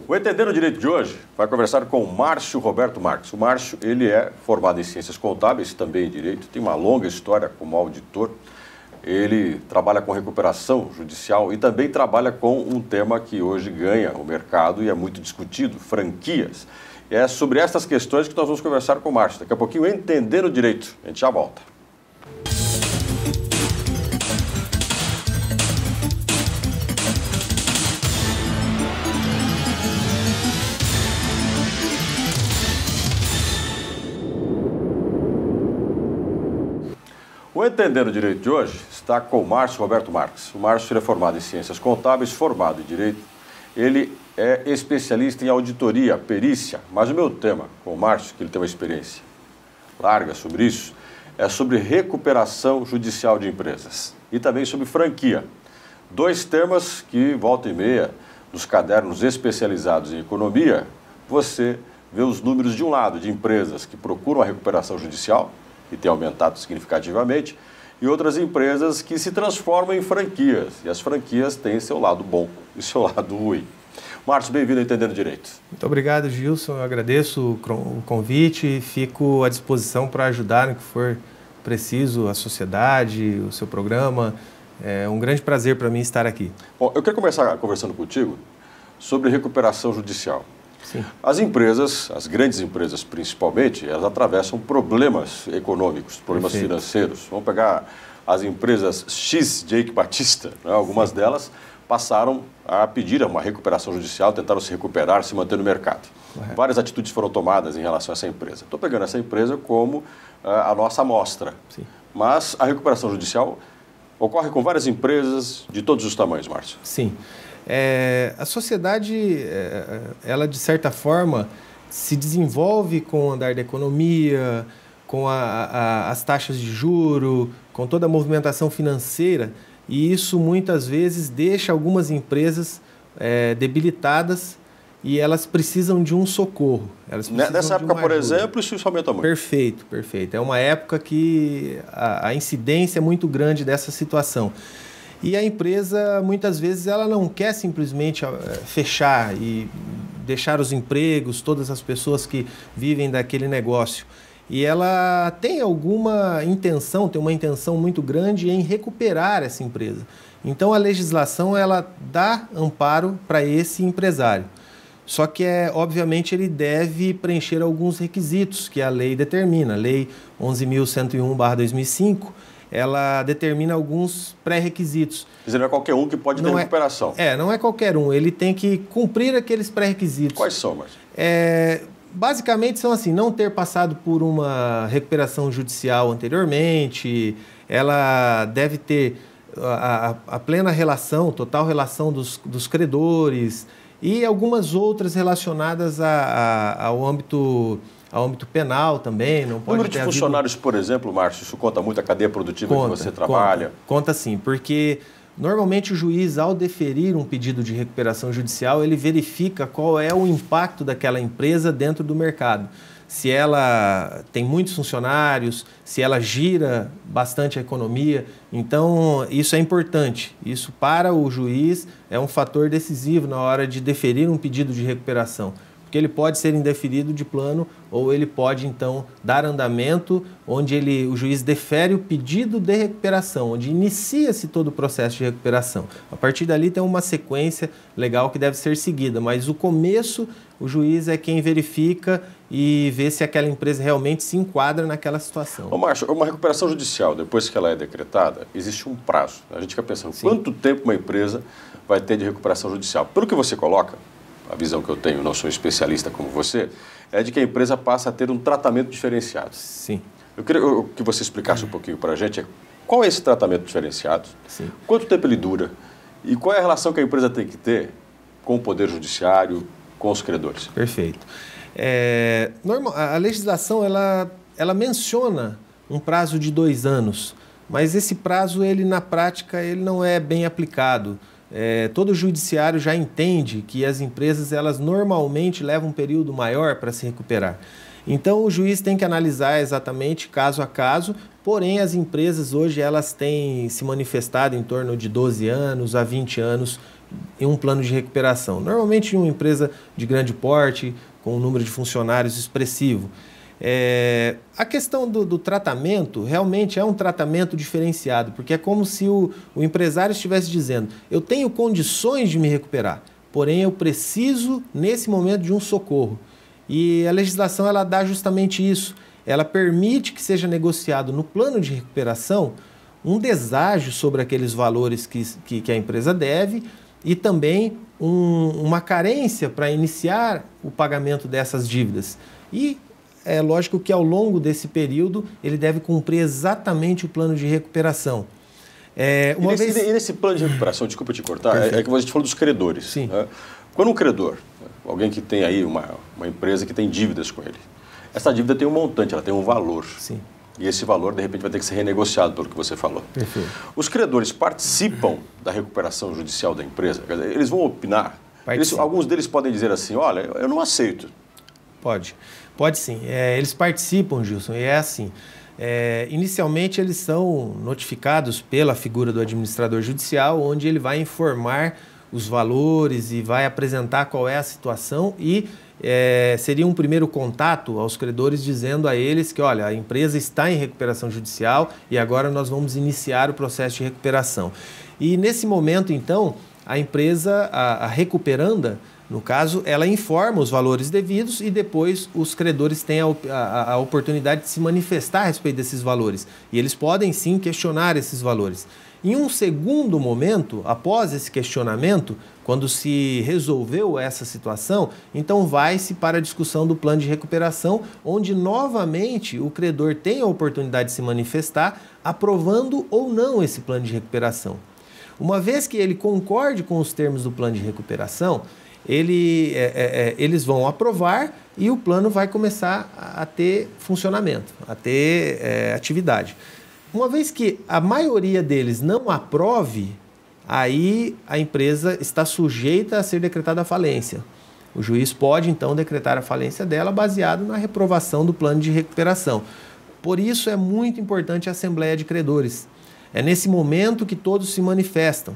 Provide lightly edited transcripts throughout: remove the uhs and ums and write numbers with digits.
O Entender o Direito de hoje vai conversar com o Márcio Roberto Marques. O Márcio, ele é formado em Ciências Contábeis, também em Direito, tem uma longa história como auditor. Ele trabalha com recuperação judicial e também trabalha com um tema que hoje ganha o mercado e é muito discutido, franquias. E é sobre essas questões que nós vamos conversar com o Márcio. Daqui a pouquinho, Entender o Direito. A gente já volta. O Entender o Direito de hoje está com o Márcio Roberto Marques. O Márcio é formado em Ciências Contábeis, formado em Direito. Ele é especialista em auditoria, perícia. Mas o meu tema com o Márcio, que ele tem uma experiência larga sobre isso, é sobre recuperação judicial de empresas e também sobre franquia. Dois temas que, volta e meia, nos cadernos especializados em economia, você vê os números de um lado, de empresas que procuram a recuperação judicial, que tem aumentado significativamente, e outras empresas que se transformam em franquias. E as franquias têm seu lado bom e seu lado ruim. Márcio, bem-vindo a Entendendo Direito. Muito obrigado, Gilson. Eu agradeço o convite e fico à disposição para ajudar no que for preciso a sociedade, o seu programa. É um grande prazer para mim estar aqui. Bom, eu quero começar conversando contigo sobre recuperação judicial. Sim. As empresas, as grandes empresas principalmente, elas atravessam problemas econômicos, problemas financeiros. Vamos pegar as empresas X de Eike Batista, né? Algumas delas passaram a pedir uma recuperação judicial, tentaram se recuperar, se manter no mercado. Correto. Várias atitudes foram tomadas em relação a essa empresa. Estou pegando essa empresa como a nossa amostra. Sim. Mas a recuperação judicial ocorre com várias empresas de todos os tamanhos, Márcio. Sim. A sociedade, ela de certa forma, se desenvolve com o andar da economia, com as taxas de juro, com toda a movimentação financeira, e isso muitas vezes deixa algumas empresas debilitadas e elas precisam de um socorro. Nessa época, por exemplo, isso aumenta muito. Perfeito, perfeito. É uma época que a incidência é muito grande dessa situação. E a empresa, muitas vezes, ela não quer simplesmente fechar e deixar os empregos, todas as pessoas que vivem daquele negócio. E ela tem alguma intenção, tem uma intenção muito grande em recuperar essa empresa. Então, a legislação, ela dá amparo para esse empresário. Só que, obviamente, ele deve preencher alguns requisitos que a lei determina. A Lei 11.101/2005, ela determina alguns pré-requisitos. Quer dizer, não é qualquer um que pode ter recuperação. Não é qualquer um. Ele tem que cumprir aqueles pré-requisitos. Quais são, Márcio? Basicamente são assim, não ter passado por uma recuperação judicial anteriormente, ela deve ter a plena relação, total relação dos credores e algumas outras relacionadas ao âmbito penal também. Não pode número de funcionários, por exemplo, Márcio, isso conta muito a cadeia produtiva que você trabalha? Conta sim, porque normalmente o juiz, ao deferir um pedido de recuperação judicial, ele verifica qual é o impacto daquela empresa dentro do mercado. Se ela tem muitos funcionários, se ela gira bastante a economia. Então, isso é importante. Isso, para o juiz, é um fator decisivo na hora de deferir um pedido de recuperação. Porque ele pode ser indeferido de plano ou ele pode, então, dar andamento onde o juiz defere o pedido de recuperação, onde inicia-se todo o processo de recuperação. A partir dali tem uma sequência legal que deve ser seguida, mas o começo, o juiz é quem verifica e vê se aquela empresa realmente se enquadra naquela situação. Ô, Márcio, uma recuperação judicial, depois que ela é decretada, existe um prazo. A gente fica pensando, quanto tempo uma empresa vai ter de recuperação judicial? Pelo que você coloca, a visão que eu tenho, não sou especialista como você, é de que a empresa passa a ter um tratamento diferenciado. Sim. Eu queria que você explicasse um pouquinho para a gente qual é esse tratamento diferenciado, Sim. Quanto tempo ele dura e qual é a relação que a empresa tem que ter com o Poder Judiciário, com os credores. Perfeito. A legislação ela menciona um prazo de 2 anos, mas esse prazo, na prática, ele não é bem aplicado. Todo judiciário já entende que as empresas elas normalmente levam um período maior para se recuperar. Então, o juiz tem que analisar exatamente caso a caso, porém, as empresas hoje elas têm se manifestado em torno de 12 anos a 20 anos em um plano de recuperação? Normalmente em uma empresa de grande porte, com um número de funcionários expressivo. A questão do tratamento realmente é um tratamento diferenciado, porque é como se o empresário estivesse dizendo: eu tenho condições de me recuperar, porém eu preciso nesse momento de um socorro. E a legislação ela dá justamente isso. Ela permite que seja negociado no plano de recuperação um deságio sobre aqueles valores que a empresa deve e também uma carência para iniciar o pagamento dessas dívidas. E é lógico que ao longo desse período ele deve cumprir exatamente o plano de recuperação. E nesse plano de recuperação, desculpa te cortar, é que a gente falou dos credores. Sim. Né? Quando um credor, alguém que tem aí uma empresa que tem dívidas com ele, essa dívida tem um montante, ela tem um valor. Sim. E esse valor, de repente, vai ter que ser renegociado, pelo que você falou. Perfeito. Os credores participam da recuperação judicial da empresa? Quer dizer, eles vão opinar? Alguns deles podem dizer assim: olha, eu não aceito. Pode sim. Eles participam, Gilson, e é assim. Inicialmente, eles são notificados pela figura do administrador judicial, onde ele vai informar os valores e vai apresentar qual é a situação e seria um primeiro contato aos credores dizendo a eles que, olha, a empresa está em recuperação judicial e agora nós vamos iniciar o processo de recuperação. E nesse momento, então, a empresa, a recuperanda, no caso, ela informa os valores devidos e depois os credores têm a oportunidade de se manifestar a respeito desses valores. E eles podem sim questionar esses valores. Em um segundo momento, após esse questionamento, quando se resolveu essa situação, então vai-se para a discussão do plano de recuperação, onde novamente o credor tem a oportunidade de se manifestar, aprovando ou não esse plano de recuperação. Uma vez que ele concorde com os termos do plano de recuperação, eles vão aprovar e o plano vai começar a ter funcionamento, a ter atividade. Uma vez que a maioria deles não aprove, aí a empresa está sujeita a ser decretada a falência. O juiz pode, então, decretar a falência dela baseado na reprovação do plano de recuperação. Por isso é muito importante a Assembleia de Credores. É nesse momento que todos se manifestam.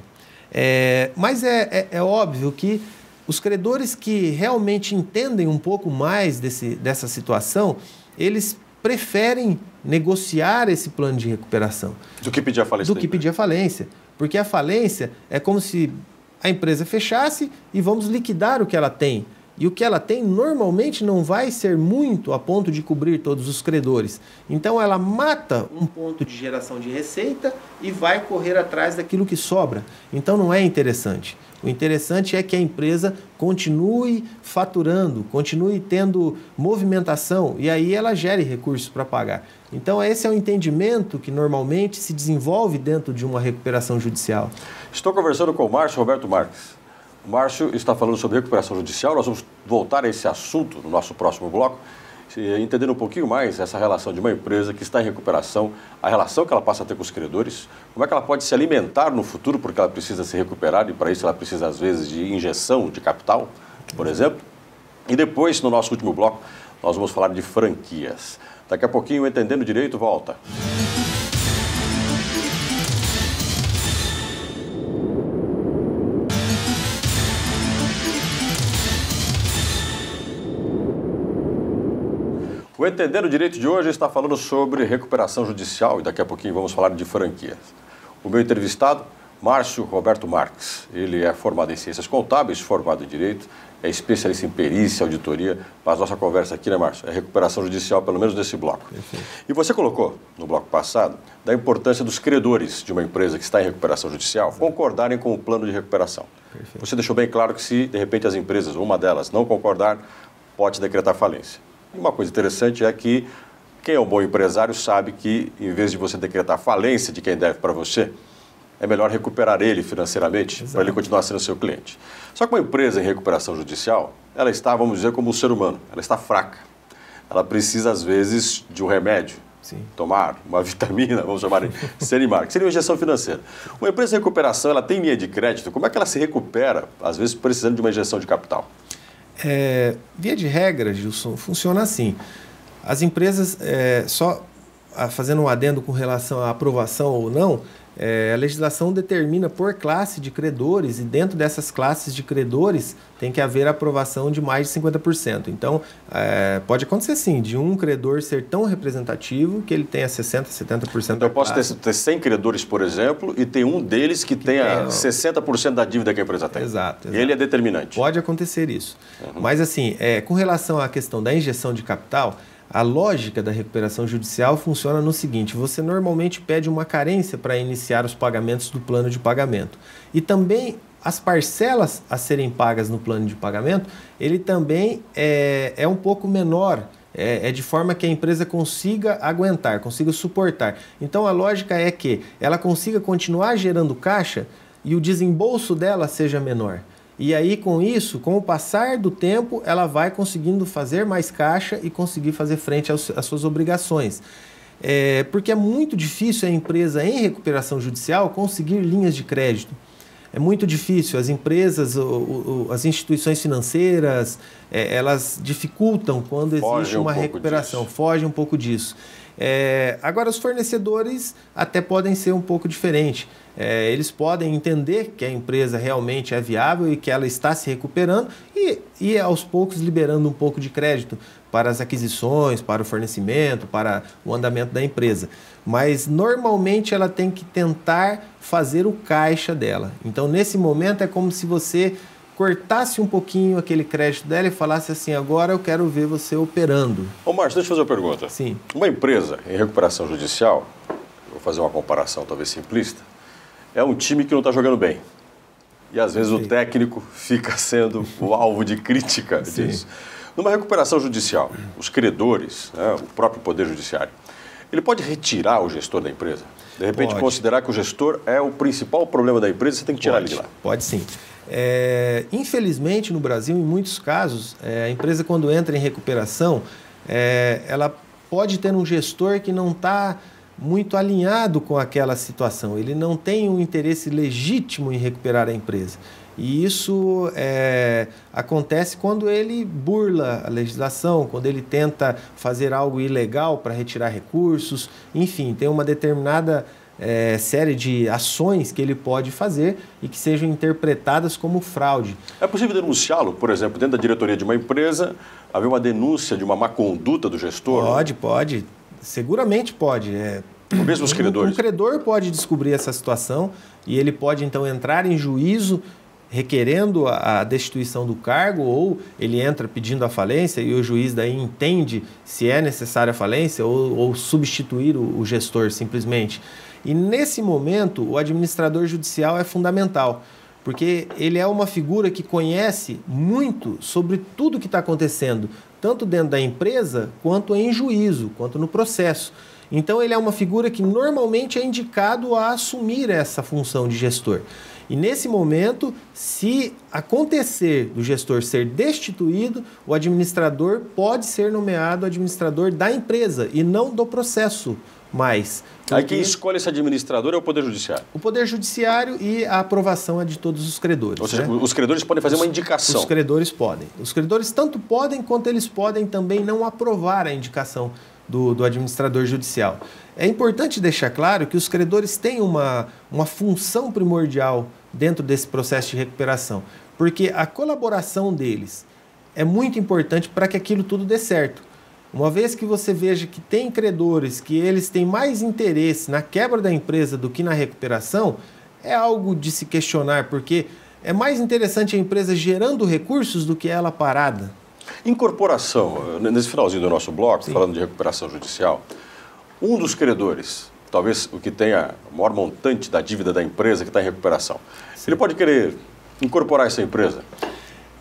Mas é óbvio que os credores que realmente entendem um pouco mais dessa situação, eles preferem negociar esse plano de recuperação. Do que pedir a falência. Do que pedir a falência. Porque a falência é como se a empresa fechasse e vamos liquidar o que ela tem. E o que ela tem normalmente não vai ser muito a ponto de cobrir todos os credores. Então ela mata um ponto de geração de receita e vai correr atrás daquilo que sobra. Então não é interessante. O interessante é que a empresa continue faturando, continue tendo movimentação e aí ela gere recursos para pagar. Então esse é o entendimento que normalmente se desenvolve dentro de uma recuperação judicial. Estou conversando com o Márcio Roberto Marques. O Márcio está falando sobre recuperação judicial. Nós vamos voltar a esse assunto no nosso próximo bloco, entendendo um pouquinho mais essa relação de uma empresa que está em recuperação, a relação que ela passa a ter com os credores, como é que ela pode se alimentar no futuro, porque ela precisa se recuperar e para isso ela precisa, às vezes, de injeção de capital, por exemplo. E depois, no nosso último bloco, nós vamos falar de franquias. Daqui a pouquinho, Entendendo Direito, volta. O Entendendo Direito de hoje está falando sobre recuperação judicial e daqui a pouquinho vamos falar de franquias. O meu entrevistado, Márcio Roberto Marques. Ele é formado em Ciências Contábeis, formado em Direito, é especialista em perícia, auditoria, mas nossa conversa aqui, né, Márcio, é recuperação judicial, pelo menos nesse bloco. Perfeito. E você colocou, no bloco passado, da importância dos credores de uma empresa que está em recuperação judicial concordarem com o plano de recuperação. Perfeito. Você deixou bem claro que se, de repente, as empresas, uma delas, não concordar, pode decretar falência. E uma coisa interessante é que quem é um bom empresário sabe que, em vez de você decretar falência de quem deve para você, é melhor recuperar ele financeiramente para ele continuar sendo seu cliente. Só que uma empresa em recuperação judicial, ela está, vamos dizer, como um ser humano, ela está fraca. Ela precisa, às vezes, de um remédio, tomar uma vitamina, vamos chamar de Senimar, que seria uma injeção financeira. Uma empresa em recuperação, ela tem linha de crédito, como é que ela se recupera, às vezes, precisando de uma injeção de capital? Via de regra, Gilson, funciona assim. As empresas, só fazendo um adendo com relação à aprovação ou não, A legislação determina por classe de credores e dentro dessas classes de credores tem que haver aprovação de mais de 50%. Então, pode acontecer sim, de um credor ser tão representativo que ele tenha 60%, 70% Então, eu posso ter 100 credores, por exemplo, e tem um deles que tenha 60% da dívida que a empresa tem. Exato. Ele é determinante. Pode acontecer isso. Mas, assim, com relação à questão da injeção de capital, a lógica da recuperação judicial funciona no seguinte: você normalmente pede uma carência para iniciar os pagamentos do plano de pagamento. E também as parcelas a serem pagas no plano de pagamento, ele também é um pouco menor, de forma que a empresa consiga aguentar, consiga suportar. Então a lógica é que ela consiga continuar gerando caixa e o desembolso dela seja menor. E aí, com isso, com o passar do tempo, ela vai conseguindo fazer mais caixa e conseguir fazer frente às suas obrigações. Porque é muito difícil a empresa em recuperação judicial conseguir linhas de crédito. É muito difícil. As empresas, as instituições financeiras, elas dificultam quando existe uma recuperação, fogem um pouco disso. Agora, os fornecedores até podem ser um pouco diferentes. Eles podem entender que a empresa realmente é viável e que ela está se recuperando e aos poucos liberando um pouco de crédito para as aquisições, para o fornecimento, para o andamento da empresa. Mas normalmente ela tem que tentar fazer o caixa dela. Então, nesse momento é como se você cortasse um pouquinho aquele crédito dela e falasse assim: agora eu quero ver você operando. Ô Márcio, deixa eu fazer uma pergunta. Sim. Uma empresa em recuperação judicial, vou fazer uma comparação talvez simplista, é um time que não está jogando bem. E às vezes o técnico fica sendo o alvo de crítica disso. Numa recuperação judicial, os credores, o próprio Poder Judiciário, ele pode retirar o gestor da empresa? De repente considerar que o gestor é o principal problema da empresa, você tem que tirar ele de lá. Pode sim. Infelizmente, no Brasil, em muitos casos, a empresa, quando entra em recuperação, ela pode ter um gestor que não está muito alinhado com aquela situação. Ele não tem um interesse legítimo em recuperar a empresa. E isso acontece quando ele burla a legislação, quando ele tenta fazer algo ilegal para retirar recursos. Enfim, tem uma determinada série de ações que ele pode fazer e que sejam interpretadas como fraude. É possível denunciá-lo, por exemplo, dentro da diretoria de uma empresa, haver uma denúncia de uma má conduta do gestor? Pode. Seguramente pode. Mesmo os credores? O credor pode descobrir essa situação e ele pode, então, entrar em juízo requerendo a destituição do cargo, ou ele entra pedindo a falência e o juiz daí entende se é necessária a falência ou substituir o gestor simplesmente. E nesse momento o administrador judicial é fundamental, porque ele é uma figura que conhece muito sobre tudo que está acontecendo, tanto dentro da empresa quanto em juízo, quanto no processo. Então ele é uma figura que normalmente é indicado a assumir essa função de gestor. E nesse momento, se acontecer do gestor ser destituído, o administrador pode ser nomeado administrador da empresa e não do processo mais. Aí quem escolhe esse administrador é o Poder Judiciário? O Poder Judiciário e a aprovação é de todos os credores. Ou seja, os credores podem fazer uma indicação? Os credores podem. Os credores tanto podem quanto eles podem também não aprovar a indicação do administrador judicial. É importante deixar claro que os credores têm uma função primordial dentro desse processo de recuperação, porque a colaboração deles é muito importante para que aquilo tudo dê certo. Uma vez que você veja que tem credores que eles têm mais interesse na quebra da empresa do que na recuperação, é algo de se questionar, porque é mais interessante a empresa gerando recursos do que ela parada. Incorporação, nesse finalzinho do nosso bloco, falando de recuperação judicial, um dos credores, talvez o que tenha o maior montante da dívida da empresa que está em recuperação, ele pode querer incorporar essa empresa?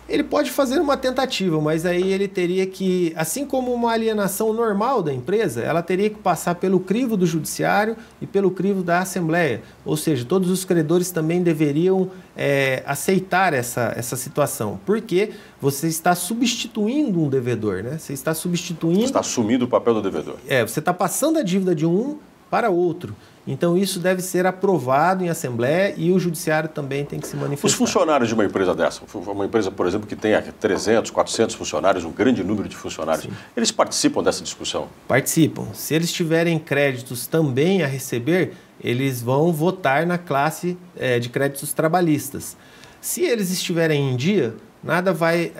Ele pode fazer uma tentativa, mas aí ele teria que, assim como uma alienação normal da empresa, ela teria que passar pelo crivo do judiciário e pelo crivo da Assembleia. Ou seja, todos os credores também deveriam aceitar essa situação, porque você está substituindo um devedor, né? Você está substituindo... Você está assumindo o papel do devedor. Você está passando a dívida de um para outro. Então, isso deve ser aprovado em Assembleia e o Judiciário também tem que se manifestar. Os funcionários de uma empresa dessa, uma empresa, por exemplo, que tenha 300, 400 funcionários, um grande número de funcionários, eles participam dessa discussão? Participam. Se eles tiverem créditos também a receber, eles vão votar na classe de créditos trabalhistas. Se eles estiverem em dia, nada vai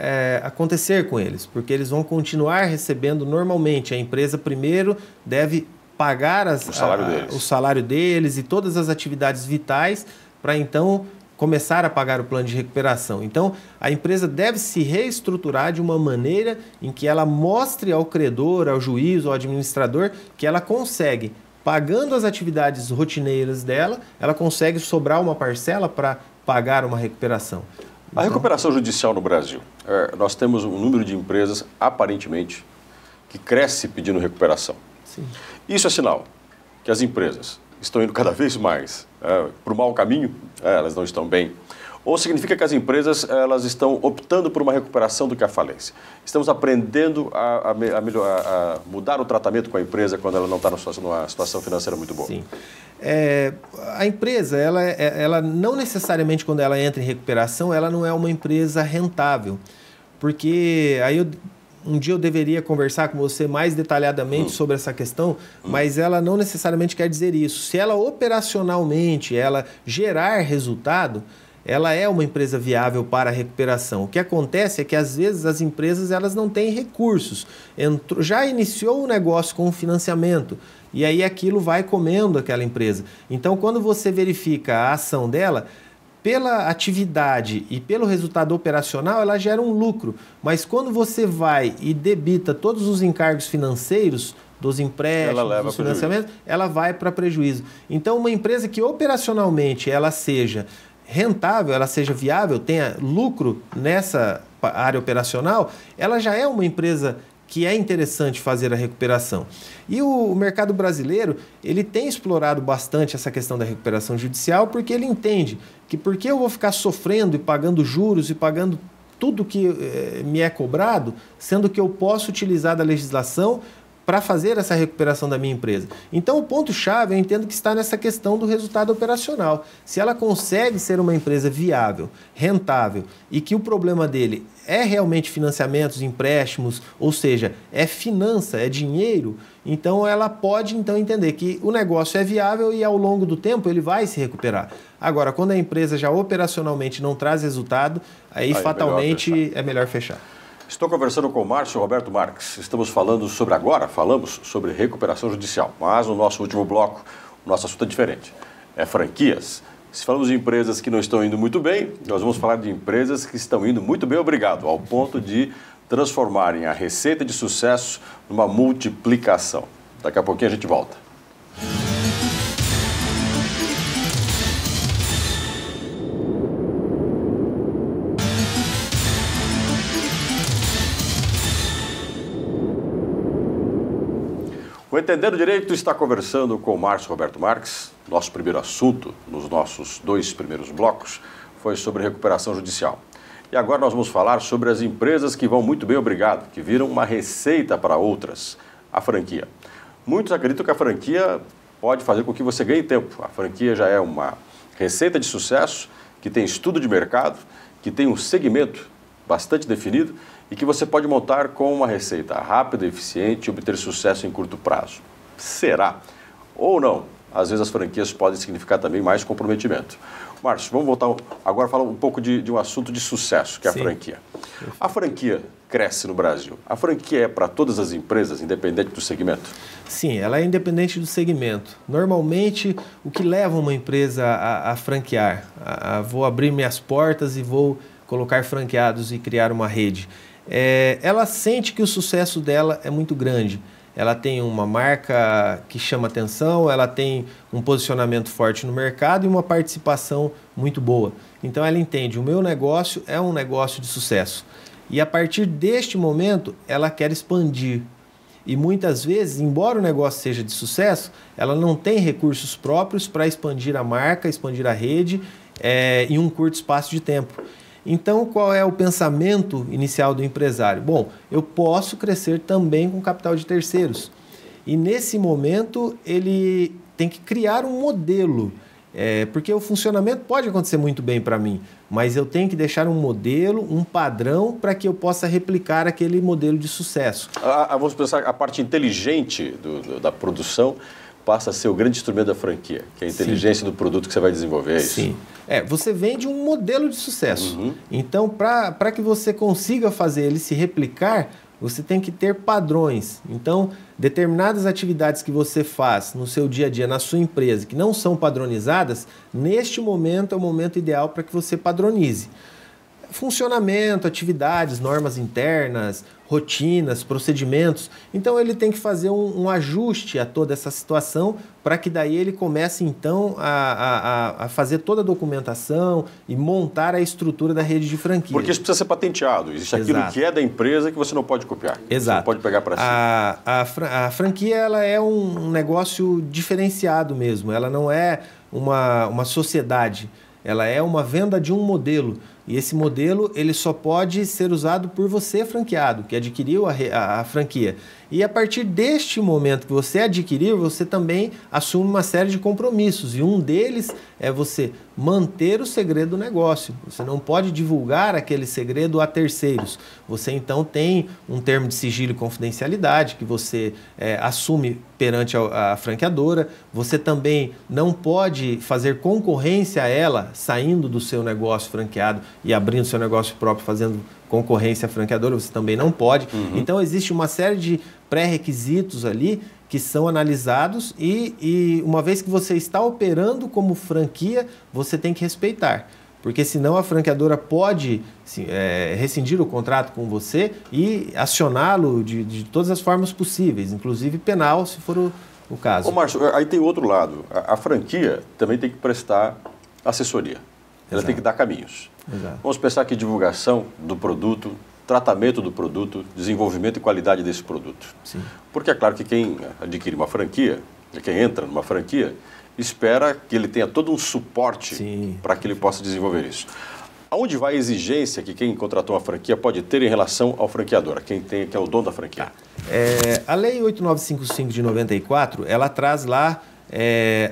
acontecer com eles, porque eles vão continuar recebendo normalmente. A empresa primeiro deve pagar o salário deles e todas as atividades vitais para então começar a pagar o plano de recuperação. Então, a empresa deve se reestruturar de uma maneira em que ela mostre ao credor, ao juiz, ao administrador, que ela consegue, pagando as atividades rotineiras dela, ela consegue sobrar uma parcela para pagar uma recuperação. A recuperação judicial no Brasil, nós temos um número de empresas, aparentemente, que cresce pedindo recuperação. Sim. Isso é sinal que as empresas estão indo cada vez mais para o mau caminho, elas não estão bem, ou significa que as empresas elas estão optando por uma recuperação do que a falência. Estamos aprendendo a mudar o tratamento com a empresa quando ela não está numa situação financeira muito boa. Sim. A empresa, ela não necessariamente quando ela entra em recuperação, ela não é uma empresa rentável, porque aí um dia eu deveria conversar com você mais detalhadamente sobre essa questão, mas ela não necessariamente quer dizer isso. Se ela operacionalmente ela gerar resultado, ela é uma empresa viável para a recuperação. O que acontece é que às vezes as empresas elas não têm recursos. Já iniciou o negócio com financiamento e aí aquilo vai comendo aquela empresa. Então, quando você verifica a ação dela, pela atividade e pelo resultado operacional, ela gera um lucro. Mas quando você vai e debita todos os encargos financeiros dos empréstimos, dos financiamentos, ela vai para prejuízo. Então, uma empresa que operacionalmente ela seja rentável, ela seja viável, tenha lucro nessa área operacional, ela já é uma empresa que é interessante fazer a recuperação. E o mercado brasileiro, ele tem explorado bastante essa questão da recuperação judicial, porque ele entende que porque eu vou ficar sofrendo e pagando juros e pagando tudo que me é cobrado, sendo que eu posso utilizar da legislação para fazer essa recuperação da minha empresa. Então, o ponto-chave, eu entendo que está nessa questão do resultado operacional. Se ela consegue ser uma empresa viável, rentável, e que o problema dele é realmente financiamentos, empréstimos, ou seja, é finança, é dinheiro, então ela pode então entender que o negócio é viável e ao longo do tempo ele vai se recuperar. Agora, quando a empresa já operacionalmente não traz resultado, aí fatalmente é melhor fechar. Estou conversando com o Márcio Roberto Marques. Falamos sobre recuperação judicial, mas no nosso último bloco, o nosso assunto é diferente. É franquias. Se falamos de empresas que não estão indo muito bem, nós vamos falar de empresas que estão indo muito bem, obrigado, ao ponto de transformarem a receita de sucesso numa multiplicação. Daqui a pouquinho a gente volta. O Entendendo Direito está conversando com o Márcio Roberto Marques. Nosso primeiro assunto, nos nossos 2 primeiros blocos, foi sobre recuperação judicial. E agora nós vamos falar sobre as empresas que vão muito bem, obrigado, que viram uma receita para outras, a franquia. Muitos acreditam que a franquia pode fazer com que você ganhe tempo. A franquia já é uma receita de sucesso, que tem estudo de mercado, que tem um segmento bastante definido e que você pode montar com uma receita rápida, eficiente e obter sucesso em curto prazo. Será? Ou não? Às vezes as franquias podem significar também mais comprometimento. Márcio, vamos voltar agora a falar um pouco de um assunto de sucesso, que é a franquia. A franquia cresce no Brasil. A franquia é para todas as empresas, independente do segmento? Sim, ela é independente do segmento. Normalmente, o que leva uma empresa a franquear? Vou abrir minhas portas e vou colocar franqueados e criar uma rede. Ela sente que o sucesso dela é muito grande. Ela tem uma marca que chama atenção, ela tem um posicionamento forte no mercado e uma participação muito boa. Então ela entende, o meu negócio é um negócio de sucesso. E a partir deste momento, ela quer expandir. E muitas vezes, embora o negócio seja de sucesso, ela não tem recursos próprios para expandir a marca, expandir a rede em um curto espaço de tempo. Então, qual é o pensamento inicial do empresário? Bom, eu posso crescer também com capital de terceiros. E nesse momento, ele tem que criar um modelo, porque o funcionamento pode acontecer muito bem para mim, mas eu tenho que deixar um modelo, um padrão, para que eu possa replicar aquele modelo de sucesso. Vamos pensar a parte inteligente da produção passa a ser o grande instrumento da franquia, que é a inteligência do produto que você vai desenvolver, é isso? Sim. Você vende um modelo de sucesso. Então, para que você consiga fazer ele se replicar, você tem que ter padrões. Então, determinadas atividades que você faz no seu dia a dia, na sua empresa, que não são padronizadas, neste momento é o momento ideal para que você padronize. Funcionamento, atividades, normas internas, rotinas, procedimentos. Então ele tem que fazer um ajuste a toda essa situação para que daí ele comece então a fazer toda a documentação e montar a estrutura da rede de franquia. Porque isso precisa ser patenteado. Existe aquilo que é da empresa que você não pode copiar. Exato. Você não pode pegar para si. A franquia ela é um negócio diferenciado mesmo. Ela não é uma sociedade. Ela é uma venda de um modelo. E esse modelo ele só pode ser usado por você, franqueado, que adquiriu a franquia. E a partir deste momento que você adquiriu, você também assume uma série de compromissos. E um deles é você manter o segredo do negócio. Você não pode divulgar aquele segredo a terceiros. Você então tem um termo de sigilo e confidencialidade que você assume perante a franqueadora. Você também não pode fazer concorrência a ela saindo do seu negócio franqueado e abrindo seu negócio próprio, fazendo concorrência à franqueadora, você também não pode. Então, existe uma série de pré-requisitos ali que são analisados e uma vez que você está operando como franquia, você tem que respeitar. Porque senão a franqueadora pode rescindir o contrato com você e acioná-lo de todas as formas possíveis, inclusive penal, se for o caso. Ô Márcio, aí tem outro lado. A franquia também tem que prestar assessoria. Ela tem que dar caminhos. Exato. Vamos pensar que divulgação do produto, tratamento do produto, desenvolvimento e qualidade desse produto. Sim. Porque é claro que quem adquire uma franquia, quem entra numa franquia, espera que ele tenha todo um suporte para que ele possa desenvolver isso. Aonde vai a exigência que quem contratou uma franquia pode ter em relação ao franqueador, quem é o dono da franquia? A Lei 8955 de 94, ela traz lá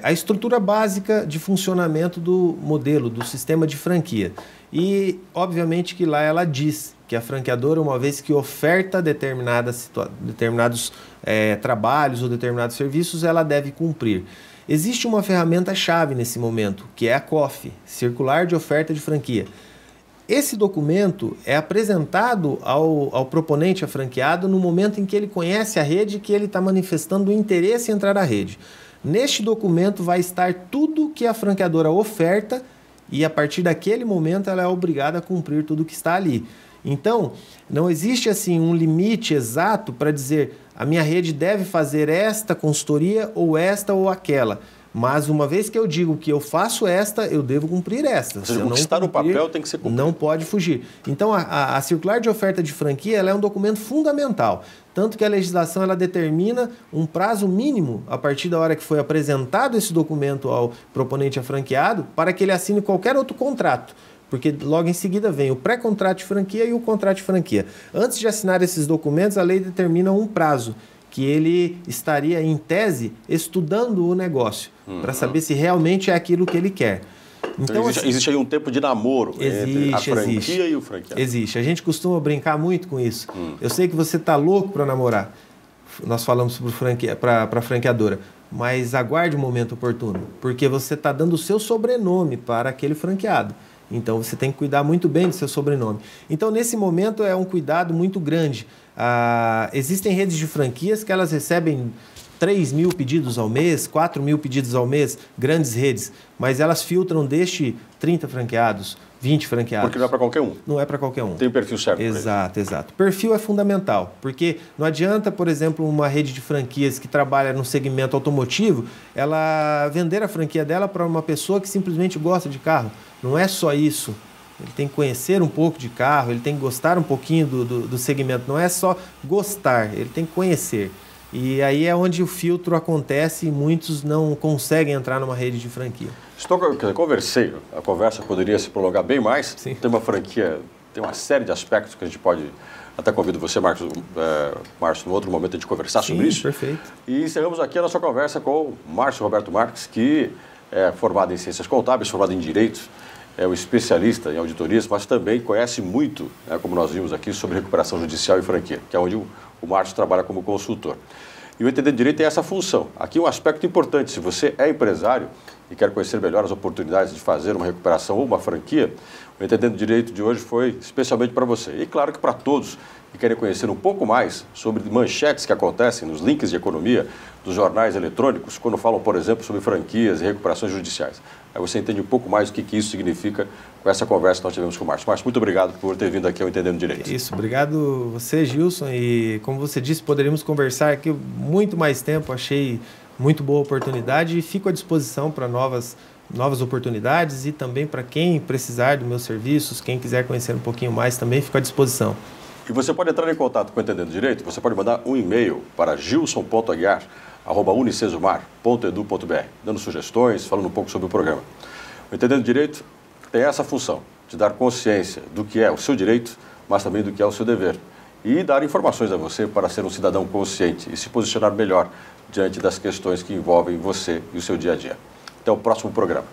a estrutura básica de funcionamento do modelo, do sistema de franquia. E, obviamente, que lá ela diz que a franqueadora, uma vez que oferta determinados trabalhos ou determinados serviços, ela deve cumprir. Existe uma ferramenta-chave nesse momento, que é a COF, Circular de Oferta de Franquia. Esse documento é apresentado ao proponente, a franqueado, no momento em que ele conhece a rede e que ele está manifestando o interesse em entrar na rede. Neste documento vai estar tudo que a franqueadora oferta e, a partir daquele momento, ela é obrigada a cumprir tudo que está ali. Então, não existe assim um limite exato para dizer a minha rede deve fazer esta consultoria ou aquela. Mas uma vez que eu digo que eu faço esta, eu devo cumprir esta. Ou seja, o que está no papel tem que ser cumprido. Não pode fugir. Então, a circular de oferta de franquia ela é um documento fundamental. Tanto que a legislação ela determina um prazo mínimo, a partir da hora que foi apresentado esse documento ao proponente a franqueado, para que ele assine qualquer outro contrato. Porque logo em seguida vem o pré-contrato de franquia e o contrato de franquia. Antes de assinar esses documentos, a lei determina um prazo, que ele estaria, em tese, estudando o negócio, para saber se realmente é aquilo que ele quer. Então, existe aí um tempo de namoro entre a franquia e o franqueado. Existe. A gente costuma brincar muito com isso. Eu sei que você está louco para namorar. Nós falamos para a franqueadora. Mas aguarde o momento oportuno, porque você está dando o seu sobrenome para aquele franqueado. Então, você tem que cuidar muito bem do seu sobrenome. Então, nesse momento, é um cuidado muito grande. Existem redes de franquias que elas recebem 3.000 pedidos ao mês, 4.000 pedidos ao mês, grandes redes, mas elas filtram desde 30 franqueados, 20 franqueados. Porque não é para qualquer um. Não é para qualquer um. Tem o perfil certo. Exato, exato. Perfil é fundamental, porque não adianta, por exemplo, uma rede de franquias que trabalha no segmento automotivo, ela vender a franquia dela para uma pessoa que simplesmente gosta de carro. Não é só isso. Ele tem que conhecer um pouco de carro, ele tem que gostar um pouquinho do segmento. Não é só gostar, ele tem que conhecer. E aí é onde o filtro acontece e muitos não conseguem entrar numa rede de franquia. Conversei, a conversa poderia se prolongar bem mais. Sim. Tem uma franquia, tem uma série de aspectos que a gente pode... Até convido você, Márcio, no outro momento de conversar sobre isso. Perfeito. E encerramos aqui a nossa conversa com o Márcio Roberto Marques, que é formado em Ciências Contábeis, formado em Direito, é um especialista em auditorias, mas também conhece muito, como nós vimos aqui, sobre recuperação judicial e franquia, que é onde o Márcio trabalha como consultor. E o Entendendo Direito tem essa função. Aqui um aspecto importante, se você é empresário e quer conhecer melhor as oportunidades de fazer uma recuperação ou uma franquia, o Entendendo Direito de hoje foi especialmente para você. E claro que para todos que querem conhecer um pouco mais sobre manchetes que acontecem nos links de economia dos jornais eletrônicos, quando falam, por exemplo, sobre franquias e recuperações judiciais. Aí você entende um pouco mais o que isso significa com essa conversa que nós tivemos com o Márcio. Márcio, muito obrigado por ter vindo aqui ao Entendendo Direito. Isso, obrigado você, Gilson. E como você disse, poderíamos conversar aqui muito mais tempo. Achei muito boa oportunidade e fico à disposição para novas oportunidades e também para quem precisar dos meus serviços, quem quiser conhecer um pouquinho mais, também fico à disposição. E você pode entrar em contato com o Entendendo Direito, você pode mandar um e-mail para gilson.aguiar@unicesumar.edu.br, dando sugestões, falando um pouco sobre o programa. O Entendendo Direito tem essa função, de dar consciência do que é o seu direito, mas também do que é o seu dever. E dar informações a você para ser um cidadão consciente e se posicionar melhor diante das questões que envolvem você e o seu dia a dia. Até o próximo programa.